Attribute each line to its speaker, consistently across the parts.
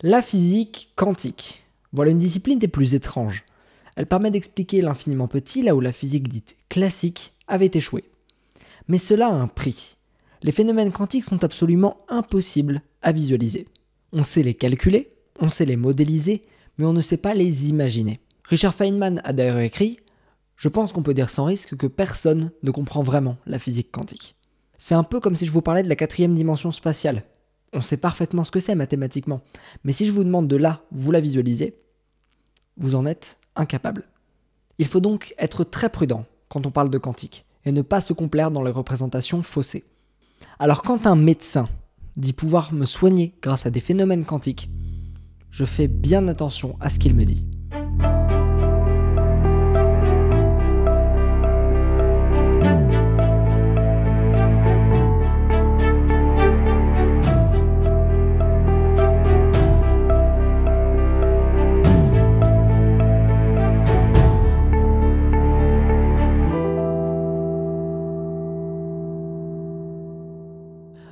Speaker 1: La physique quantique. Voilà une discipline des plus étranges. Elle permet d'expliquer l'infiniment petit là où la physique dite classique avait échoué. Mais cela a un prix. Les phénomènes quantiques sont absolument impossibles à visualiser. On sait les calculer, on sait les modéliser, mais on ne sait pas les imaginer. Richard Feynman a d'ailleurs écrit « Je pense qu'on peut dire sans risque que personne ne comprend vraiment la physique quantique. » C'est un peu comme si je vous parlais de la 4e dimension spatiale. On sait parfaitement ce que c'est mathématiquement, mais si je vous demande de là, vous la visualisez, vous en êtes incapable. Il faut donc être très prudent quand on parle de quantique, et ne pas se complaire dans les représentations faussées. Alors quand un médecin dit pouvoir me soigner grâce à des phénomènes quantiques, je fais bien attention à ce qu'il me dit.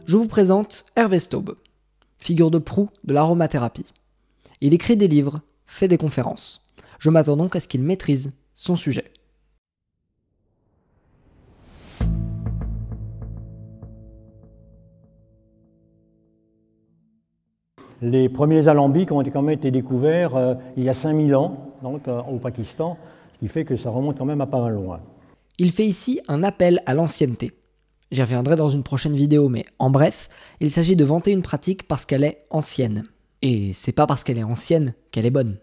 Speaker 1: Je vous présente Hervé Staub, figure de proue de l'aromathérapie. Il écrit des livres, fait des conférences. Je m'attends donc à ce qu'il maîtrise son sujet.
Speaker 2: Les premiers alambics ont quand même été découverts il y a 5000 ans, donc au Pakistan, ce qui fait que ça remonte quand même à pas mal loin.
Speaker 1: Il fait ici un appel à l'ancienneté. J'y reviendrai dans une prochaine vidéo, mais en bref, il s'agit de vanter une pratique parce qu'elle est ancienne. Et c'est pas parce qu'elle est ancienne qu'elle est bonne.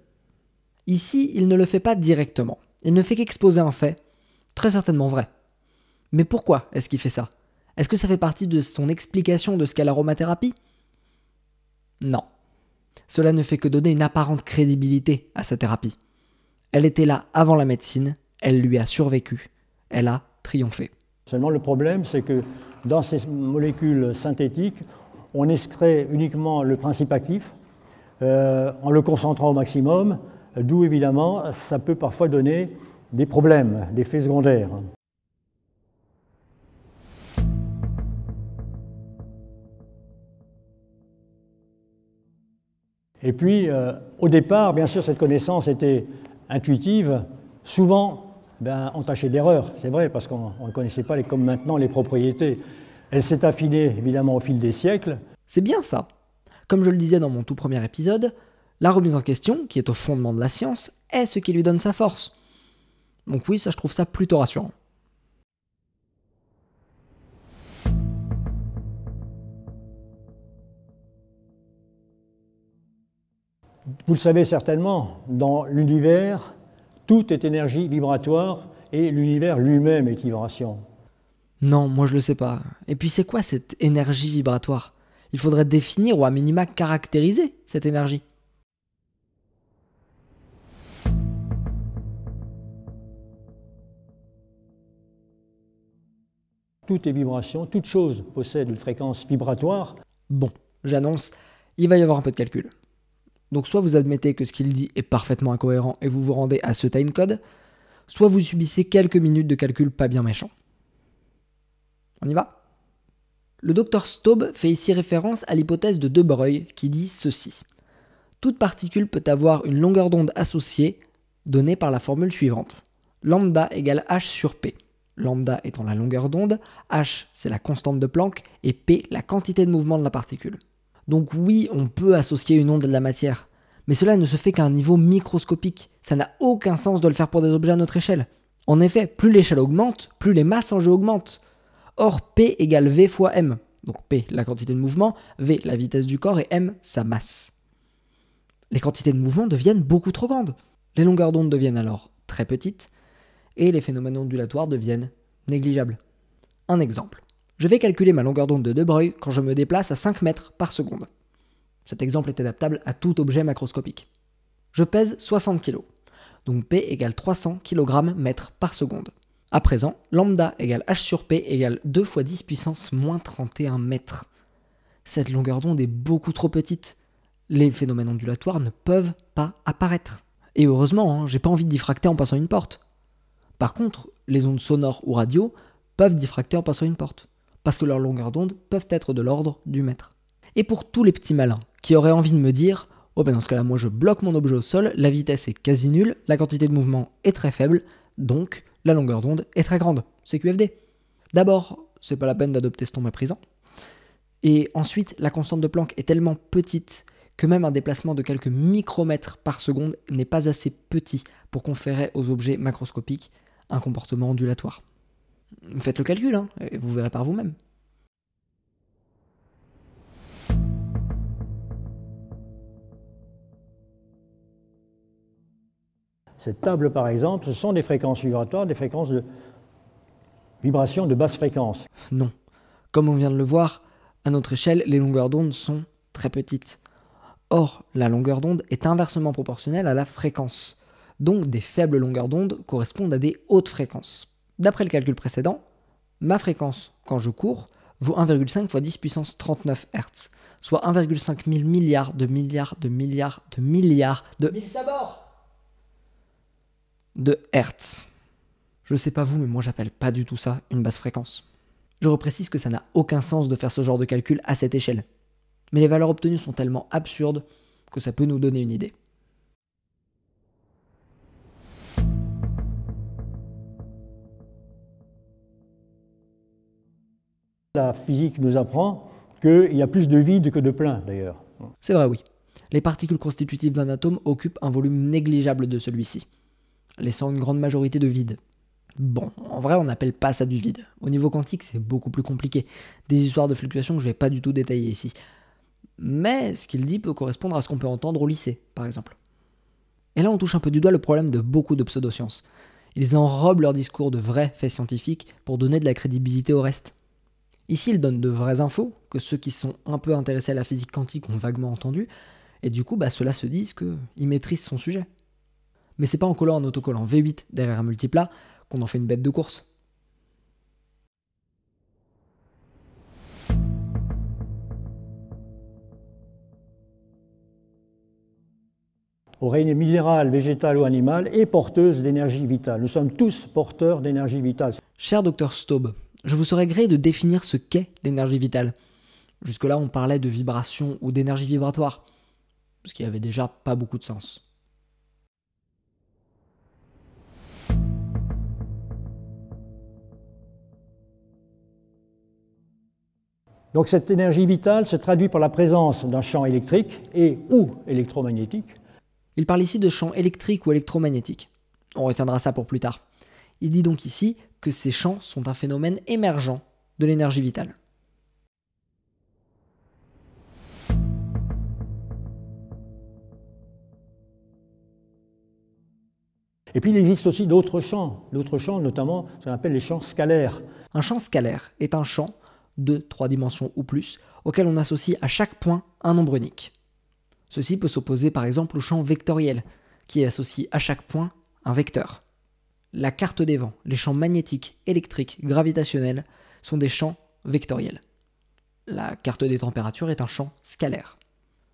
Speaker 1: Ici, il ne le fait pas directement. Il ne fait qu'exposer un fait, très certainement vrai. Mais pourquoi est-ce qu'il fait ça? Est-ce que ça fait partie de son explication de ce qu'est l'aromathérapie? Non. Cela ne fait que donner une apparente crédibilité à sa thérapie. Elle était là avant la médecine, elle lui a survécu, elle a triomphé.
Speaker 2: Seulement le problème, c'est que dans ces molécules synthétiques, on extrait uniquement le principe actif en le concentrant au maximum, d'où évidemment ça peut parfois donner des problèmes, des effets secondaires. Et puis, au départ, bien sûr, cette connaissance était intuitive, souvent entachée d'erreurs, c'est vrai, parce qu'on ne connaissait pas comme maintenant les propriétés. Elle s'est affinée évidemment au fil des siècles.
Speaker 1: C'est bien ça. Comme je le disais dans mon tout premier épisode, la remise en question, qui est au fondement de la science, est ce qui lui donne sa force. Donc oui, ça je trouve ça plutôt rassurant.
Speaker 2: Vous le savez certainement, dans l'univers, tout est énergie vibratoire et l'univers lui-même est vibration.
Speaker 1: Non, moi je le sais pas. Et puis c'est quoi cette énergie vibratoire? Il faudrait définir ou à minima caractériser cette énergie.
Speaker 2: Tout est vibration, toute chose possède une fréquence vibratoire.
Speaker 1: Bon, j'annonce, il va y avoir un peu de calcul. Donc soit vous admettez que ce qu'il dit est parfaitement incohérent et vous vous rendez à ce timecode, soit vous subissez quelques minutes de calcul pas bien méchant. On y va? Le docteur Staub fait ici référence à l'hypothèse de De Broglie qui dit ceci. Toute particule peut avoir une longueur d'onde associée donnée par la formule suivante. Lambda égale h sur p. Lambda étant la longueur d'onde, h c'est la constante de Planck et p la quantité de mouvement de la particule. Donc oui, on peut associer une onde à de la matière, mais cela ne se fait qu'à un niveau microscopique. Ça n'a aucun sens de le faire pour des objets à notre échelle. En effet, plus l'échelle augmente, plus les masses en jeu augmentent. Or, P égale V fois M. Donc P, la quantité de mouvement, V, la vitesse du corps, et M, sa masse. Les quantités de mouvement deviennent beaucoup trop grandes. Les longueurs d'onde deviennent alors très petites, et les phénomènes ondulatoires deviennent négligeables. Un exemple. Je vais calculer ma longueur d'onde de De Broglie quand je me déplace à 5 mètres par seconde. Cet exemple est adaptable à tout objet macroscopique. Je pèse 60 kg, donc P égale 300 kg mètres par seconde. À présent, lambda égale h sur p égale 2 fois 10 puissance moins 31 mètres. Cette longueur d'onde est beaucoup trop petite. Les phénomènes ondulatoires ne peuvent pas apparaître. Et heureusement, j'ai pas envie de diffracter en passant une porte. Par contre, les ondes sonores ou radio peuvent diffracter en passant une porte, parce que leurs longueurs d'onde peuvent être de l'ordre du mètre. Et pour tous les petits malins qui auraient envie de me dire Oh ben dans ce cas-là, moi je bloque mon objet au sol, la vitesse est quasi nulle, la quantité de mouvement est très faible, donc la longueur d'onde est très grande. C'est QFD. D'abord, c'est pas la peine d'adopter ce ton méprisant. Et ensuite, la constante de Planck est tellement petite que même un déplacement de quelques micromètres par seconde n'est pas assez petit pour conférer aux objets macroscopiques un comportement ondulatoire. Faites le calcul, hein, et vous verrez par vous-même.
Speaker 2: Cette table, par exemple, ce sont des fréquences vibratoires, des fréquences de vibration de basse fréquence.
Speaker 1: Non. Comme on vient de le voir, à notre échelle, les longueurs d'onde sont très petites. Or, la longueur d'onde est inversement proportionnelle à la fréquence. Donc, des faibles longueurs d'onde correspondent à des hautes fréquences. D'après le calcul précédent, ma fréquence, quand je cours, vaut 1,5 fois 10 puissance 39 Hz, soit 1,5 000 milliards de milliards de milliards de milliards de... 1000 sabords de Hertz. Je sais pas vous, mais moi j'appelle pas du tout ça une basse fréquence. Je reprécise que ça n'a aucun sens de faire ce genre de calcul à cette échelle. Mais les valeurs obtenues sont tellement absurdes que ça peut nous donner une idée.
Speaker 2: La physique nous apprend qu'il y a plus de vide que de plein, d'ailleurs.
Speaker 1: C'est vrai, oui. Les particules constitutives d'un atome occupent un volume négligeable de celui-ci, laissant une grande majorité de vide. Bon, en vrai, on n'appelle pas ça du vide. Au niveau quantique, c'est beaucoup plus compliqué. Des histoires de fluctuations que je ne vais pas du tout détailler ici. Mais ce qu'il dit peut correspondre à ce qu'on peut entendre au lycée, par exemple. Et là, on touche un peu du doigt le problème de beaucoup de pseudosciences. Ils enrobent leur discours de vrais faits scientifiques pour donner de la crédibilité au reste. Ici, ils donnent de vraies infos que ceux qui sont un peu intéressés à la physique quantique ont vaguement entendues, et du coup, ceux-là se disent qu'ils maîtrisent son sujet. Mais c'est pas en collant un autocollant V8 derrière un multiplat qu'on en fait une bête de course.
Speaker 2: Au règne minéral, végétal ou animal, est porteuse d'énergie vitale. Nous sommes tous porteurs d'énergie vitale.
Speaker 1: Cher Dr Staub, je vous serais gré de définir ce qu'est l'énergie vitale. Jusque-là, on parlait de vibration ou d'énergie vibratoire, ce qui avait déjà pas beaucoup de sens.
Speaker 2: Donc cette énergie vitale se traduit par la présence d'un champ électrique et ou électromagnétique.
Speaker 1: Il parle ici de champs électriques ou électromagnétiques. On retiendra ça pour plus tard. Il dit donc ici que ces champs sont un phénomène émergent de l'énergie vitale.
Speaker 2: Et puis il existe aussi d'autres champs notamment ce qu'on appelle les champs scalaires.
Speaker 1: Un champ scalaire est un champ de 3 dimensions ou plus, auquel on associe à chaque point un nombre unique. Ceci peut s'opposer par exemple au champ vectoriel, qui associe à chaque point un vecteur. La carte des vents, les champs magnétiques, électriques, gravitationnels sont des champs vectoriels. La carte des températures est un champ scalaire.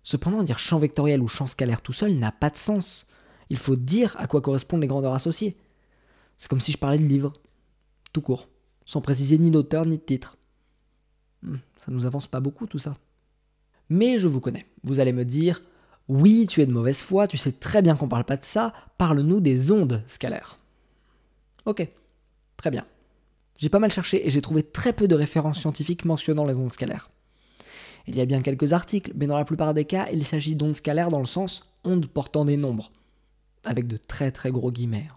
Speaker 1: Cependant, dire champ vectoriel ou champ scalaire tout seul n'a pas de sens. Il faut dire à quoi correspondent les grandeurs associées. C'est comme si je parlais de livres, tout court, sans préciser ni d'auteur ni de titre. Ça nous avance pas beaucoup tout ça. Mais je vous connais. Vous allez me dire, oui, tu es de mauvaise foi, tu sais très bien qu'on parle pas de ça, parle-nous des ondes scalaires. Ok, très bien. J'ai pas mal cherché et j'ai trouvé très peu de références scientifiques mentionnant les ondes scalaires. Il y a bien quelques articles, mais dans la plupart des cas, il s'agit d'ondes scalaires dans le sens ondes portant des nombres, avec de très très gros guillemets.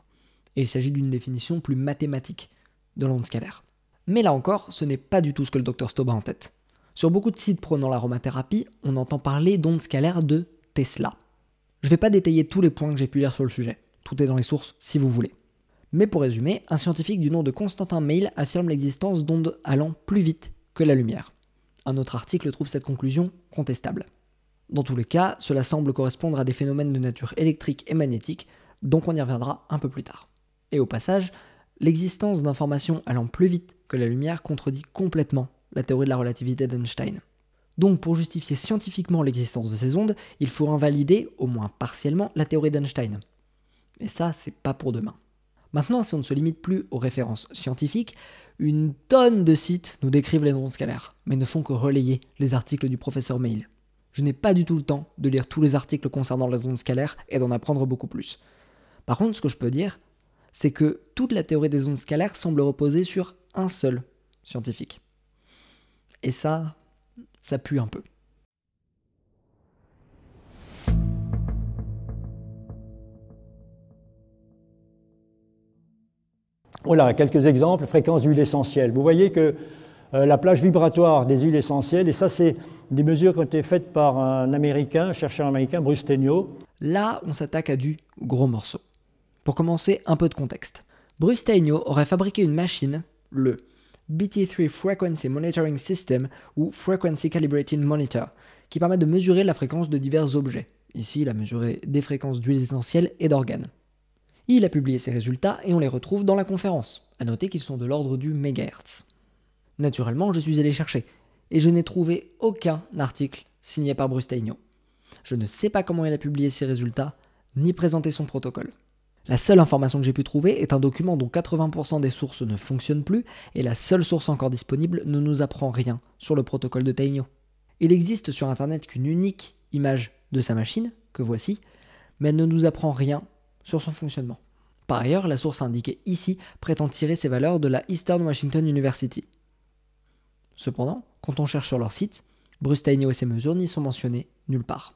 Speaker 1: Et il s'agit d'une définition plus mathématique de l'onde scalaire. Mais là encore, ce n'est pas du tout ce que le Dr Staub a en tête. Sur beaucoup de sites prônant l'aromathérapie, on entend parler d'ondes scalaires de Tesla. Je ne vais pas détailler tous les points que j'ai pu lire sur le sujet. Tout est dans les sources si vous voulez. Mais pour résumer, un scientifique du nom de Constantin Meil affirme l'existence d'ondes allant plus vite que la lumière. Un autre article trouve cette conclusion contestable. Dans tous les cas, cela semble correspondre à des phénomènes de nature électrique et magnétique, donc on y reviendra un peu plus tard. Et au passage, l'existence d'informations allant plus vite que la lumière contredit complètement la théorie de la relativité d'Einstein. Donc pour justifier scientifiquement l'existence de ces ondes, il faut invalider, au moins partiellement, la théorie d'Einstein. Et ça, c'est pas pour demain. Maintenant, si on ne se limite plus aux références scientifiques, une tonne de sites nous décrivent les ondes scalaires, mais ne font que relayer les articles du professeur Meil. Je n'ai pas du tout le temps de lire tous les articles concernant les ondes scalaires et d'en apprendre beaucoup plus. Par contre, ce que je peux dire, c'est que toute la théorie des ondes scalaires semble reposer sur un seul scientifique. Et ça pue un peu.
Speaker 2: Voilà, quelques exemples. Fréquence d'huile essentielle. Vous voyez que la plage vibratoire des huiles essentielles, et ça c'est des mesures qui ont été faites par un chercheur américain, Bruce Tainio.
Speaker 1: Là, on s'attaque à du gros morceau. Pour commencer, un peu de contexte. Bruce Tainio aurait fabriqué une machine, le BT3 Frequency Monitoring System ou Frequency Calibrated Monitor, qui permet de mesurer la fréquence de divers objets. Ici, il a mesuré des fréquences d'huiles essentielles et d'organes. Il a publié ses résultats et on les retrouve dans la conférence. À noter qu'ils sont de l'ordre du mégahertz. Naturellement, je suis allé chercher et je n'ai trouvé aucun article signé par Bruce Tainio. Je ne sais pas comment il a publié ses résultats, ni présenté son protocole. La seule information que j'ai pu trouver est un document dont 80% des sources ne fonctionnent plus et la seule source encore disponible ne nous apprend rien sur le protocole de Tainio. Il existe sur internet qu'une unique image de sa machine, que voici, mais elle ne nous apprend rien sur son fonctionnement. Par ailleurs, la source indiquée ici prétend tirer ses valeurs de la Eastern Washington University. Cependant, quand on cherche sur leur site, Bruce Tainio et ses mesures n'y sont mentionnés nulle part.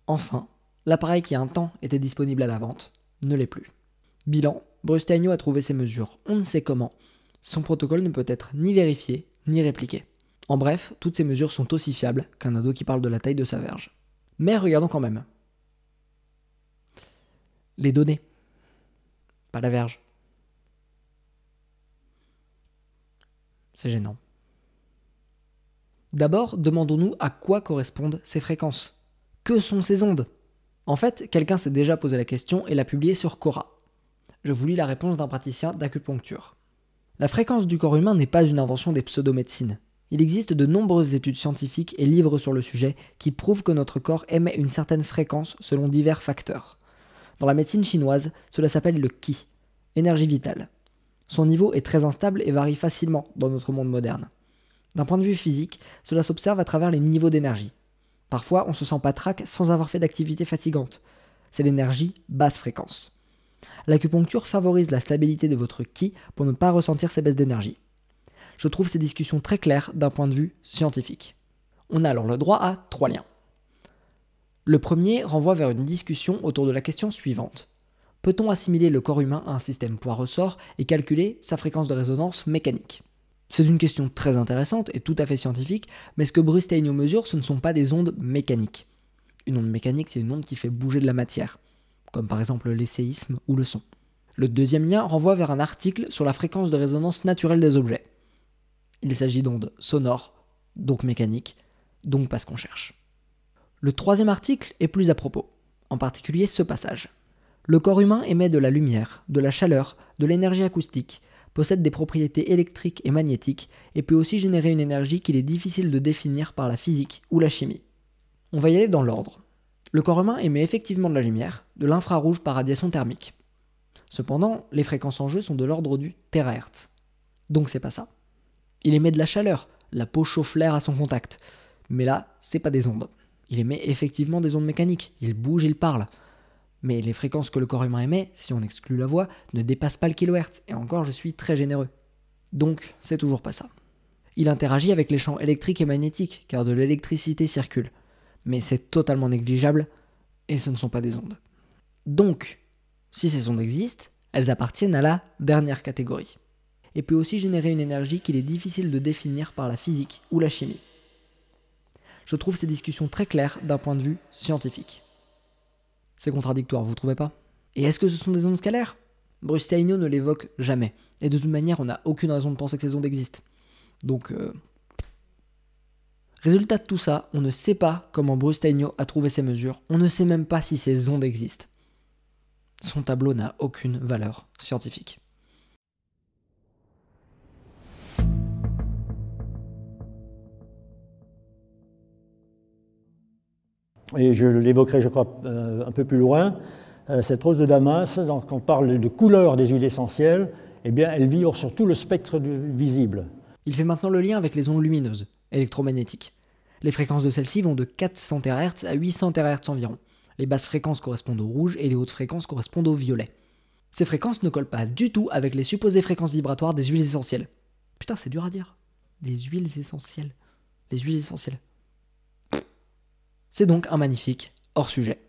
Speaker 1: Enfin, l'appareil qui un temps était disponible à la vente ne l'est plus. Bilan, Bruce Tainio a trouvé ses mesures on ne sait comment, son protocole ne peut être ni vérifié ni répliqué. En bref, toutes ces mesures sont aussi fiables qu'un ado qui parle de la taille de sa verge. Mais regardons quand même. Les données, pas la verge. C'est gênant. D'abord, demandons-nous à quoi correspondent ces fréquences. Que sont ces ondes? En fait, quelqu'un s'est déjà posé la question et l'a publié sur Quora. Je vous lis la réponse d'un praticien d'acupuncture. La fréquence du corps humain n'est pas une invention des pseudomédecines. Il existe de nombreuses études scientifiques et livres sur le sujet qui prouvent que notre corps émet une certaine fréquence selon divers facteurs. Dans la médecine chinoise, cela s'appelle le qi, énergie vitale. Son niveau est très instable et varie facilement dans notre monde moderne. D'un point de vue physique, cela s'observe à travers les niveaux d'énergie. Parfois, on se sent patraque sans avoir fait d'activité fatigante. C'est l'énergie basse fréquence. L'acupuncture favorise la stabilité de votre qi pour ne pas ressentir ces baisses d'énergie. Je trouve ces discussions très claires d'un point de vue scientifique. On a alors le droit à 3 liens. Le premier renvoie vers une discussion autour de la question suivante. Peut-on assimiler le corps humain à un système poids-ressort et calculer sa fréquence de résonance mécanique? C'est une question très intéressante et tout à fait scientifique, mais ce que Bruce Tainio mesure, ce ne sont pas des ondes mécaniques. Une onde mécanique, c'est une onde qui fait bouger de la matière, comme par exemple les séismes ou le son. Le deuxième lien renvoie vers un article sur la fréquence de résonance naturelle des objets. Il s'agit d'ondes sonores, donc mécaniques, donc pas ce qu'on cherche. Le troisième article est plus à propos, en particulier ce passage. Le corps humain émet de la lumière, de la chaleur, de l'énergie acoustique, possède des propriétés électriques et magnétiques et peut aussi générer une énergie qu'il est difficile de définir par la physique ou la chimie. On va y aller dans l'ordre. Le corps humain émet effectivement de la lumière, de l'infrarouge par radiation thermique. Cependant, les fréquences en jeu sont de l'ordre du térahertz. Donc c'est pas ça. Il émet de la chaleur, la peau chauffe l'air à son contact. Mais là, c'est pas des ondes. Il émet effectivement des ondes mécaniques, il bouge, il parle. Mais les fréquences que le corps humain émet, si on exclut la voix, ne dépassent pas le kilohertz, et encore je suis très généreux. Donc, c'est toujours pas ça. Il interagit avec les champs électriques et magnétiques, car de l'électricité circule. Mais c'est totalement négligeable, et ce ne sont pas des ondes. Donc, si ces ondes existent, elles appartiennent à la dernière catégorie. Et peut aussi générer une énergie qu'il est difficile de définir par la physique ou la chimie. Je trouve ces discussions très claires d'un point de vue scientifique. C'est contradictoire, vous trouvez pas? Et est-ce que ce sont des ondes scalaires? Bruce Tainio ne l'évoque jamais. Et de toute manière, on n'a aucune raison de penser que ces ondes existent. Donc, résultat de tout ça, on ne sait pas comment Bruce Tainio a trouvé ces mesures. On ne sait même pas si ces ondes existent. Son tableau n'a aucune valeur scientifique.
Speaker 2: Et je l'évoquerai, je crois, un peu plus loin, cette rose de Damas, quand on parle de couleur des huiles essentielles, eh bien, elle vit sur tout le spectre visible.
Speaker 1: Il fait maintenant le lien avec les ondes lumineuses, électromagnétiques. Les fréquences de celles-ci vont de 400 Thérahertz à 800 Thérahertz environ. Les basses fréquences correspondent au rouge et les hautes fréquences correspondent au violet. Ces fréquences ne collent pas du tout avec les supposées fréquences vibratoires des huiles essentielles. Putain, c'est dur à dire. Les huiles essentielles. Les huiles essentielles. C'est donc un magnifique hors-sujet.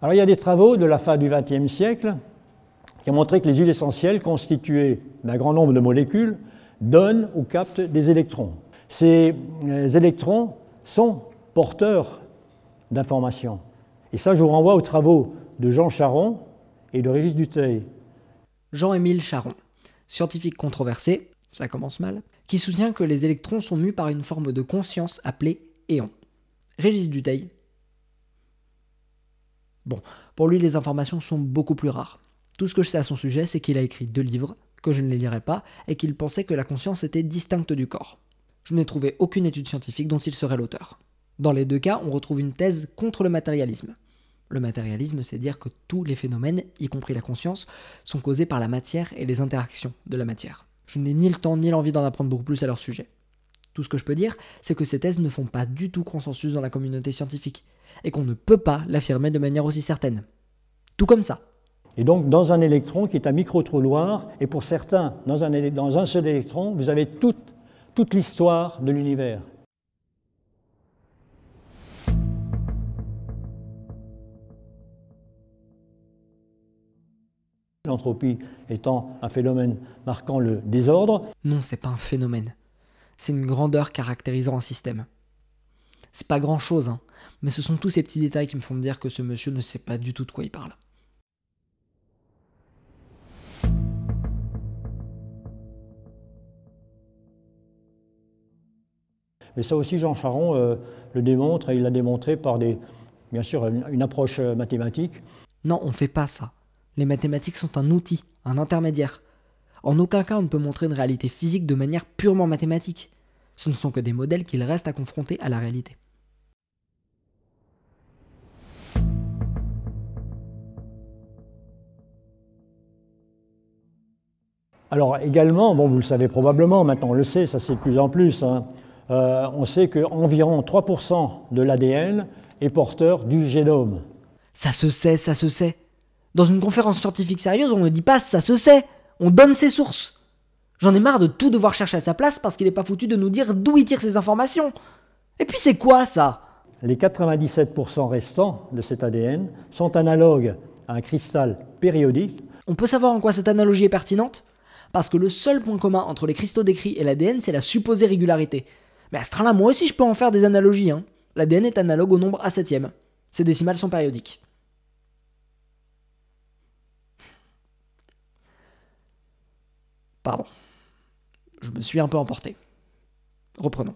Speaker 2: Alors il y a des travaux de la fin du XXe siècle qui ont montré que les huiles essentielles constituées d'un grand nombre de molécules donnent ou captent des électrons. Ces électrons sont porteurs d'informations. Et ça, je vous renvoie aux travaux de Jean Charron et de Régis Dutheil.
Speaker 1: Jean-Émile Charron, scientifique controversé, ça commence mal, qui soutient que les électrons sont mus par une forme de conscience appelée éon. Régis Dutheil. Bon, pour lui, les informations sont beaucoup plus rares. Tout ce que je sais à son sujet, c'est qu'il a écrit 2 livres, que je ne les lirai pas, et qu'il pensait que la conscience était distincte du corps. Je n'ai trouvé aucune étude scientifique dont il serait l'auteur. Dans les 2 cas, on retrouve une thèse contre le matérialisme. Le matérialisme, c'est dire que tous les phénomènes, y compris la conscience, sont causés par la matière et les interactions de la matière. Je n'ai ni le temps ni l'envie d'en apprendre beaucoup plus à leur sujet. Tout ce que je peux dire, c'est que ces thèses ne font pas du tout consensus dans la communauté scientifique, et qu'on ne peut pas l'affirmer de manière aussi certaine. Tout comme ça.
Speaker 2: Et donc, dans un électron qui est un micro-trou noir, et pour certains, dans un seul électron, vous avez toute l'histoire de l'univers. L'entropie étant un phénomène marquant le désordre.
Speaker 1: Non, c'est pas un phénomène. C'est une grandeur caractérisant un système. C'est pas grand-chose, hein, mais ce sont tous ces petits détails qui me font me dire que ce monsieur ne sait pas du tout de quoi il parle.
Speaker 2: Mais ça aussi, Jean Charron le démontre, et il l'a démontré par bien sûr une approche mathématique.
Speaker 1: Non, on fait pas ça. Les mathématiques sont un outil, un intermédiaire. En aucun cas on ne peut montrer une réalité physique de manière purement mathématique. Ce ne sont que des modèles qu'il reste à confronter à la réalité.
Speaker 2: Alors également, bon, vous le savez probablement, maintenant on le sait, ça c'est de plus en plus, hein, on sait qu'environ 3% de l'ADN est porteur du génome.
Speaker 1: Ça se sait, ça se sait. Dans une conférence scientifique sérieuse, on ne dit pas ça se sait, on donne ses sources. J'en ai marre de tout devoir chercher à sa place parce qu'il n'est pas foutu de nous dire d'où il tire ses informations. Et puis c'est quoi ça ?
Speaker 2: Les 97% restants de cet ADN sont analogues à un cristal périodique.
Speaker 1: On peut savoir en quoi cette analogie est pertinente ? Parce que le seul point commun entre les cristaux décrits et l'ADN, c'est la supposée régularité. Mais à ce train-là, moi aussi je peux en faire des analogies. Hein. L'ADN est analogue au nombre A7. Ces décimales sont périodiques. Pardon. Je me suis un peu emporté. Reprenons.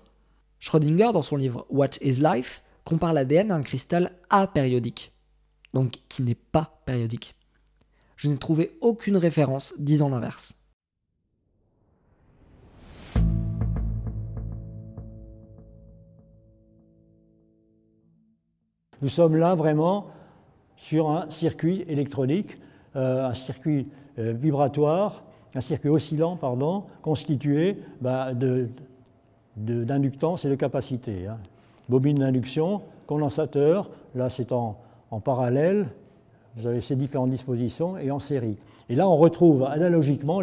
Speaker 1: Schrödinger, dans son livre What is Life, compare l'ADN à un cristal apériodique, donc qui n'est pas périodique. Je n'ai trouvé aucune référence disant l'inverse.
Speaker 2: Nous sommes là vraiment sur un circuit électronique, un circuit vibratoire, un circuit oscillant, pardon, constitué d'inductance et de capacité. Hein. Bobine d'induction, condensateur, là c'est en parallèle, vous avez ces différentes dispositions, et en série. Et là on retrouve analogiquement,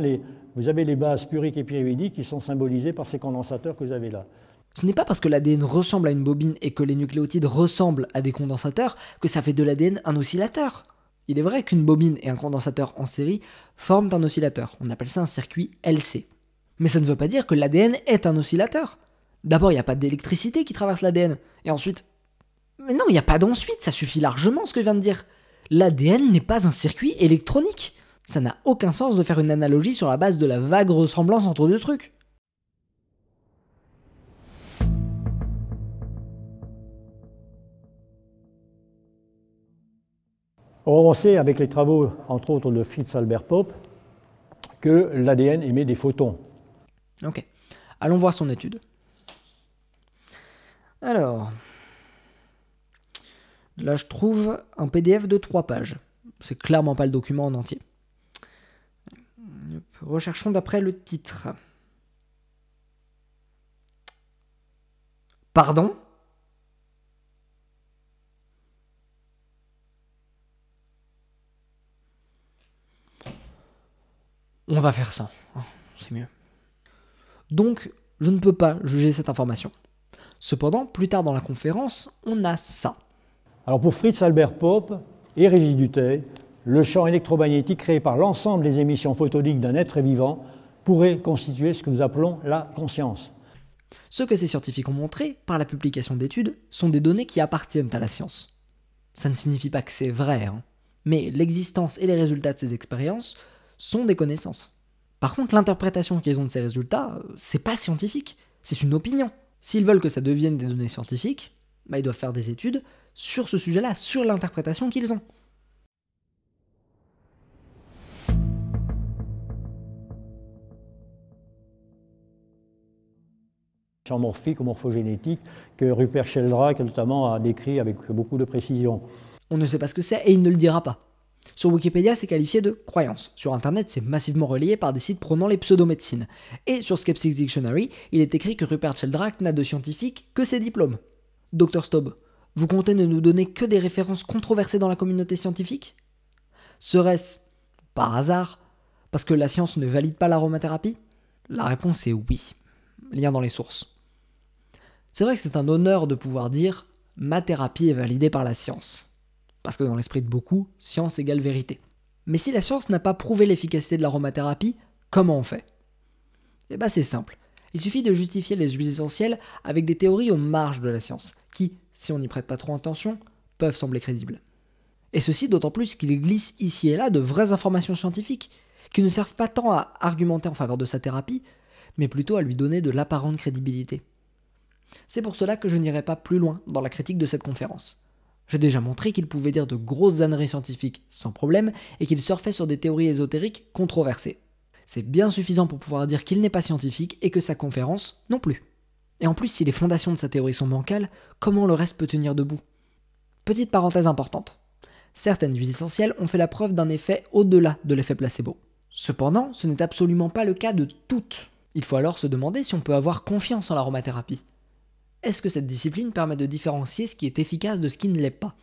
Speaker 2: vous avez les bases puriques et pyridiques qui sont symbolisées par ces condensateurs que vous avez là.
Speaker 1: Ce n'est pas parce que l'ADN ressemble à une bobine et que les nucléotides ressemblent à des condensateurs que ça fait de l'ADN un oscillateur. Il est vrai qu'une bobine et un condensateur en série forment un oscillateur. On appelle ça un circuit LC. Mais ça ne veut pas dire que l'ADN est un oscillateur. D'abord, il n'y a pas d'électricité qui traverse l'ADN. Et ensuite... Mais non, il n'y a pas d'ensuite, ça suffit largement ce que je viens de dire. L'ADN n'est pas un circuit électronique. Ça n'a aucun sens de faire une analogie sur la base de la vague ressemblance entre deux trucs.
Speaker 2: On sait, avec les travaux, entre autres, de Fritz Albert Pope, que l'ADN émet des photons.
Speaker 1: Ok, allons voir son étude. Alors, là je trouve un PDF de 3 pages. C'est clairement pas le document en entier. Recherchons d'après le titre. Pardon ? On va faire ça, c'est mieux. Donc, je ne peux pas juger cette information. Cependant, plus tard dans la conférence, on a ça.
Speaker 2: Alors pour Fritz Albert Pope et Régis Dutheil, le champ électromagnétique créé par l'ensemble des émissions photoniques d'un être vivant pourrait constituer ce que nous appelons la conscience.
Speaker 1: Ce que ces scientifiques ont montré, par la publication d'études, sont des données qui appartiennent à la science. Ça ne signifie pas que c'est vrai, mais l'existence et les résultats de ces expériences sont des connaissances. Par contre, l'interprétation qu'ils ont de ces résultats, c'est pas scientifique, c'est une opinion. S'ils veulent que ça devienne des données scientifiques, ils doivent faire des études sur ce sujet-là, sur l'interprétation qu'ils ont.
Speaker 2: Champ morphique ou morphogénétique que Rupert Sheldrake notamment a décrit avec beaucoup de précision.
Speaker 1: On ne sait pas ce que c'est et il ne le dira pas. Sur Wikipédia, c'est qualifié de croyance. Sur Internet, c'est massivement relayé par des sites prônant les pseudomédecines. Et sur Skeptics Dictionary, il est écrit que Rupert Sheldrake n'a de scientifique que ses diplômes. Dr Staub, vous comptez ne nous donner que des références controversées dans la communauté scientifique ? Serait-ce, par hasard, parce que la science ne valide pas l'aromathérapie ? La réponse est oui. Lien dans les sources. C'est vrai que c'est un honneur de pouvoir dire « ma thérapie est validée par la science ». Parce que dans l'esprit de beaucoup, science égale vérité. Mais si la science n'a pas prouvé l'efficacité de l'aromathérapie, comment on fait ? Eh bien c'est simple. Il suffit de justifier les huiles essentielles avec des théories aux marges de la science, qui, si on n'y prête pas trop attention, peuvent sembler crédibles. Et ceci d'autant plus qu'il glisse ici et là de vraies informations scientifiques, qui ne servent pas tant à argumenter en faveur de sa thérapie, mais plutôt à lui donner de l'apparente crédibilité. C'est pour cela que je n'irai pas plus loin dans la critique de cette conférence. J'ai déjà montré qu'il pouvait dire de grosses âneries scientifiques sans problème et qu'il surfait sur des théories ésotériques controversées. C'est bien suffisant pour pouvoir dire qu'il n'est pas scientifique et que sa conférence non plus. Et en plus, si les fondations de sa théorie sont bancales, comment le reste peut tenir debout ? Petite parenthèse importante. Certaines huiles essentielles ont fait la preuve d'un effet au-delà de l'effet placebo. Cependant, ce n'est absolument pas le cas de toutes. Il faut alors se demander si on peut avoir confiance en l'aromathérapie. Est-ce que cette discipline permet de différencier ce qui est efficace de ce qui ne l'est pas ?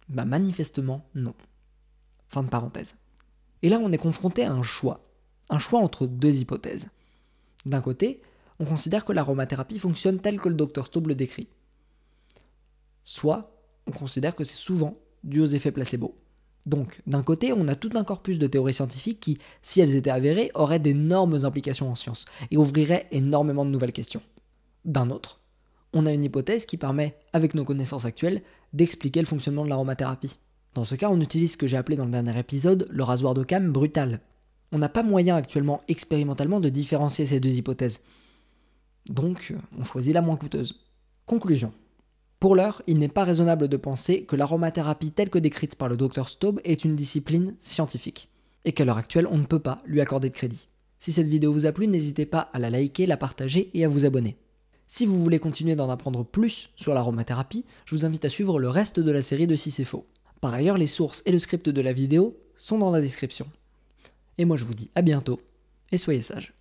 Speaker 1: Manifestement, non. Fin de parenthèse. Et là, on est confronté à un choix entre deux hypothèses. D'un côté, on considère que l'aromathérapie fonctionne tel que le Dr Staub le décrit. Soit, on considère que c'est souvent dû aux effets placebo. Donc, d'un côté, on a tout un corpus de théories scientifiques qui, si elles étaient avérées, auraient d'énormes implications en science et ouvriraient énormément de nouvelles questions. D'un autre, on a une hypothèse qui permet, avec nos connaissances actuelles, d'expliquer le fonctionnement de l'aromathérapie. Dans ce cas, on utilise ce que j'ai appelé dans le dernier épisode le rasoir d'Occam brutal. On n'a pas moyen actuellement, expérimentalement, de différencier ces deux hypothèses. Donc, on choisit la moins coûteuse. Conclusion. Pour l'heure, il n'est pas raisonnable de penser que l'aromathérapie telle que décrite par le Dr Staub est une discipline scientifique, et qu'à l'heure actuelle, on ne peut pas lui accorder de crédit. Si cette vidéo vous a plu, n'hésitez pas à la liker, la partager et à vous abonner. Si vous voulez continuer d'en apprendre plus sur l'aromathérapie, je vous invite à suivre le reste de la série de Si c'est faux. Par ailleurs, les sources et le script de la vidéo sont dans la description. Et moi je vous dis à bientôt, et soyez sages.